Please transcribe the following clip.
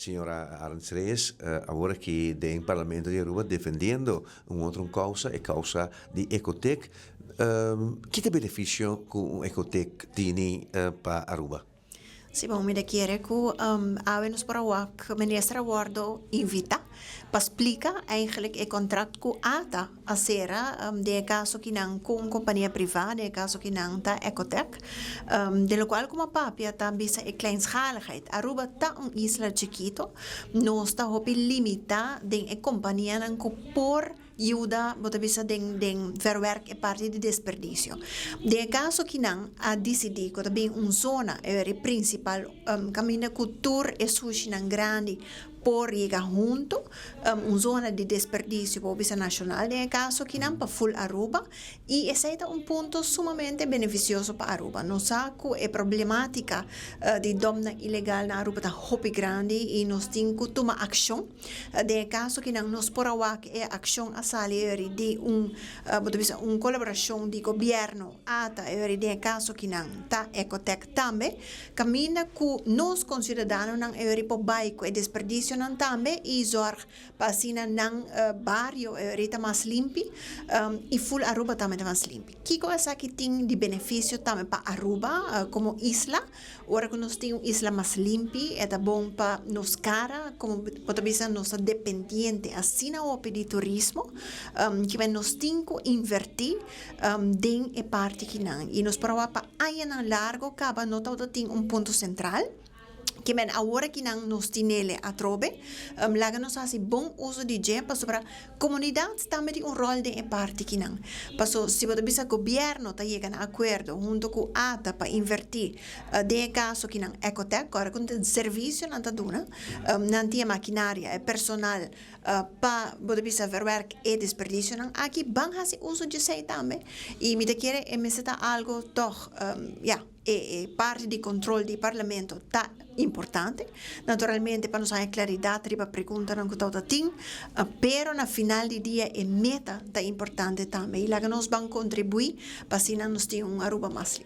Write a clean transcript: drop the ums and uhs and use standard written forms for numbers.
Signora Arns Reyes, ahora que del Parlamento de Aruba defendiendo una otra causa, es causa de Ecotec. ¿Qué beneficio que un Ecotec tiene para Aruba? Sì, bom, mi chiede che avem sporawak minister Wardo invita pa explica eigenlijk e contract ku ata asera de caso que não com companhia privada de caso que não ta Ecotec de lo cual como papia ta bisa e kleinschaligheid Aruba ta un isla chiquito no sta hopi limita de e companhia nan ku por ajuda bota bisa den verwerk e parte di desperdicio. De caso que não a decidir que também zona é principal caminha cultura e sushi nan grande por llegar junto zona de desperdicio por bisa nacional de caso que não para full Aruba e esse é ponto sumamente beneficioso para Aruba. No saco é problemática de domina ilegal na Aruba tá hopi grande e nós temos que tomar ação de caso que não nos por awak é ação a salir de colaboração de governo ata de caso que não tá Ecotec também caminha que nós consideramos não por baixo e desperdício não também e zorg para assim não barrio tá mais limpo e full Aruba também tá mais limpo. Que coisa que tem de benefício também para Aruba como isla, agora que nós temos isla mais limpa é bom para nos cara como podemos nós dependente assim na de turismo que nós temos que invertir den e parte que não e nos para aí na largo acaba não todo tem ponto central que men agora que não nos tinele a trobe laga nos faz bom uso de tempo para comunidade também tem rol de parte que não passo se você bisa governo tá chegando a acordo junto com ATA para invertir de caso que não Ecotec agora com serviço não tá dona não tinha maquinária e personal para você bisa verwerk e desperdício não aqui bang faz uso de sei também e me quer é me está algo toch e parte di controllo di Parlamento ta importante. Naturalmente, para nos dar claridade, para perguntar não que todo tem, pero na final do dia é meta ta importante também. E lá que nós vamos contribuir para assim nós ter Aruba mais